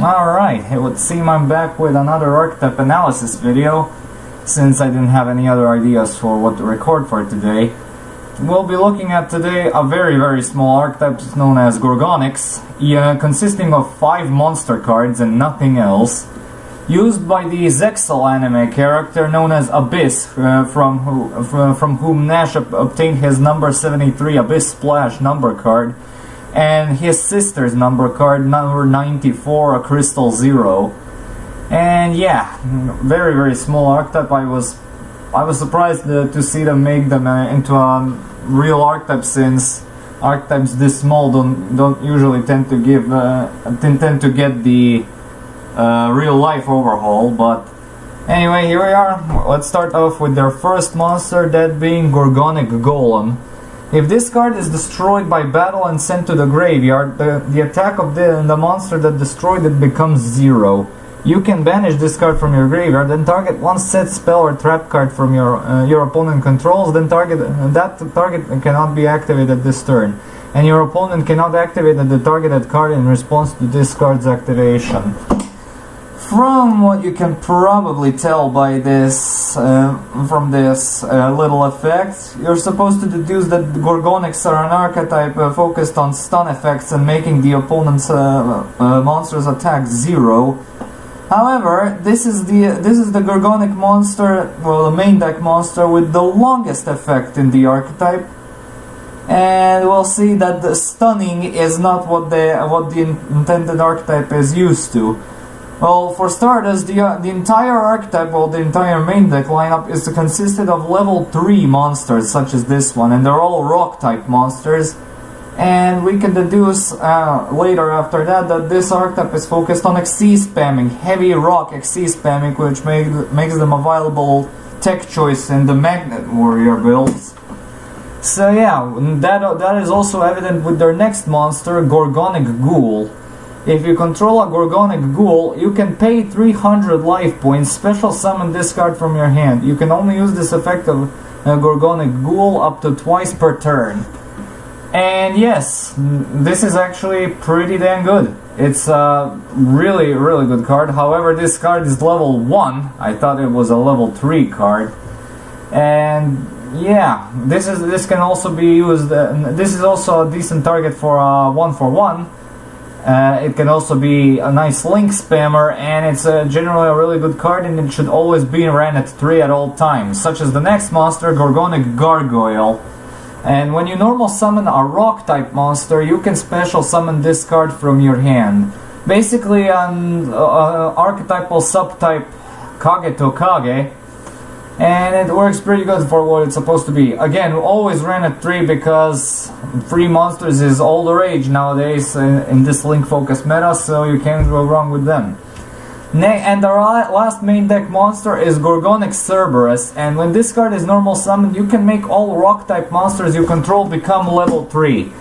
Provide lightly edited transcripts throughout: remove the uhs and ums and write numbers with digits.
Alright, it would seem I'm back with another archetype analysis video, since I didn't have any other ideas for what to record for today. We'll be looking at today a very small archetype known as Gorgonics, consisting of 5 monster cards and nothing else, used by the Zexal anime character known as Abyss, from whom Nash obtained his number 73 Abyss Splash number card, and his sister's number card, number 94, a Crystal Zero. And yeah, very small archetype. I was surprised to see them make them into a real archetype, since archetypes this small don't usually tend to get the real life overhaul. But anyway, here we are. Let's start off with their first monster, that being Gorgonic Golem. If this card is destroyed by battle and sent to the graveyard, the attack of the monster that destroyed it becomes 0. You can banish this card from your graveyard, then target one set spell or trap card from your opponent controls, then that target cannot be activated this turn, and your opponent cannot activate the targeted card in response to this card's activation. From what you can probably tell by this, from this little effect, you're supposed to deduce that Gorgonics are an archetype focused on stun effects and making the opponent's monster's attack 0. However, this is the Gorgonic monster, well, the main deck monster with the longest effect in the archetype, and we'll see that the stunning is not what the intended archetype is used to. Well, for starters, the entire archetype, well, the entire main deck lineup is consisted of level 3 monsters, such as this one, and they're all rock-type monsters. And we can deduce later after that this archetype is focused on XC spamming, heavy rock XC spamming, which makes them a viable tech choice in the Magnet Warrior builds. So yeah, that is also evident with their next monster, Gorgonic Ghoul. If you control a Gorgonic Ghoul, you can pay 300 life points, special summon this card from your hand. You can only use this effect of Gorgonic Ghoul up to twice per turn. And yes, this is actually pretty damn good. It's a really good card. However, this card is level 1. I thought it was a level 3 card. And yeah, this can also be used. This is also a decent target for a 1-for-1. It can also be a nice link spammer, and it's generally a really good card, and it should always be ran at 3 at all times, such as the next monster, Gorgonic Gargoyle. And when you normal summon a rock type monster, you can special summon this card from your hand. Basically an archetypal subtype Kage to Kage, and it works pretty good for what it's supposed to be. Again, always ran at 3 because 3 monsters is all the rage nowadays in this link focus meta, so you can't go wrong with them. And our last main deck monster is Gorgonic Cerberus, and when this card is normal summoned, you can make all rock type monsters you control become level 3.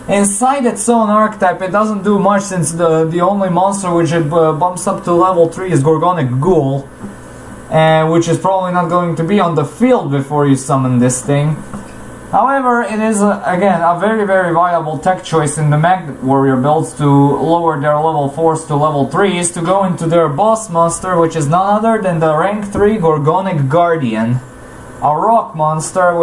Inside its own archetype, it doesn't do much, since the only monster which it bumps up to level 3 is Gorgonic Ghoul, which is probably not going to be on the field before you summon this thing. However, it is, again, a very viable tech choice in the Magnet Warrior builds to lower their level 4s to level 3s to go into their boss monster, which is none other than the rank 3 Gorgonic Guardian, a rock monster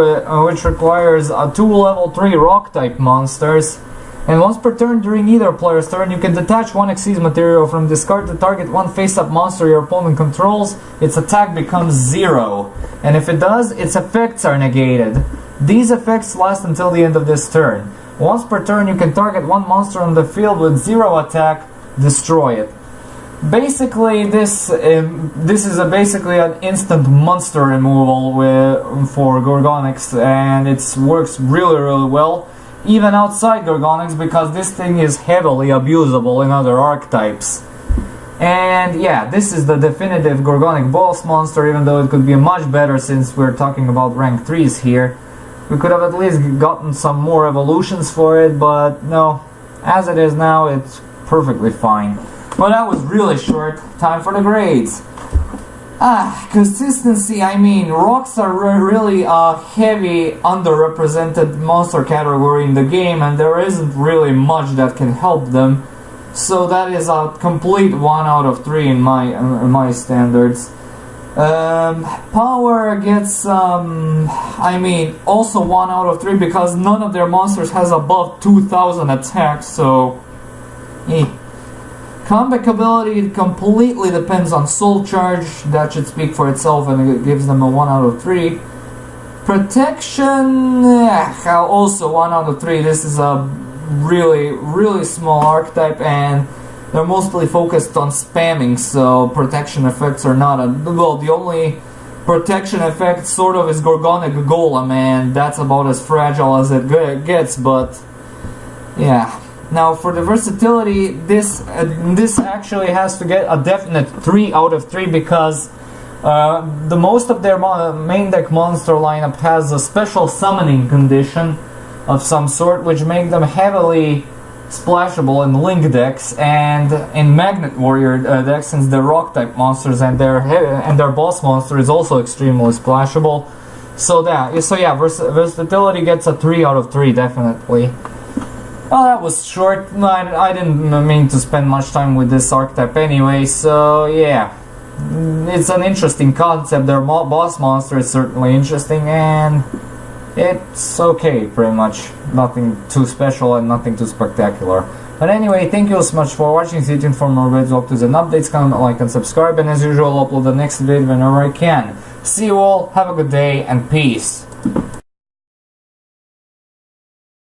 which requires 2 level 3 rock type monsters. And once per turn during either player's turn, you can detach 1 Xyz material from this card to target 1 face-up monster your opponent controls. Its attack becomes 0, and if it does, its effects are negated. These effects last until the end of this turn. Once per turn, you can target 1 monster on the field with 0 attack, destroy it. Basically, this is basically an instant monster removal for Gorgonics, and it works really well, even outside Gorgonics, because this thing is heavily abusable in other archetypes. And yeah, this is the definitive Gorgonic boss monster, even though it could be much better since we're talking about rank 3s here. We could have at least gotten some more evolutions for it, but no, as it is now, it's perfectly fine. Well, that was really short. Time for the grades. Consistency, I mean, rocks are really a heavy underrepresented monster category in the game, and there isn't really much that can help them. so that is a complete 1 out of 3 in my standards. Power gets, I mean, also 1 out of 3 because none of their monsters has above 2000 attack, so... Comeback ability completely depends on Soul Charge, that should speak for itself and it gives them a 1 out of 3. Protection, also 1 out of 3, this is a really small archetype and they're mostly focused on spamming, so protection effects are not well, the only protection effect sort of is Gorgonic Golem, and that's about as fragile as it gets, but yeah. Now for the versatility, this actually has to get a definite 3 out of 3 because the most of their main deck monster lineup has a special summoning condition of some sort, which make them heavily splashable in Link decks and in Magnet Warrior decks, since they're rock type monsters and their boss monster is also extremely splashable. So yeah, versatility gets a 3 out of 3 definitely. Well, that was short. I didn't mean to spend much time with this archetype anyway, so yeah. It's an interesting concept. Their boss monster is certainly interesting, and it's okay, pretty much. Nothing too special and nothing too spectacular. But anyway, thank you so much for watching. Stay tuned for more videos, updates and updates. Comment, like, and subscribe. And as usual, I'll upload the next video whenever I can. See you all, have a good day, and peace.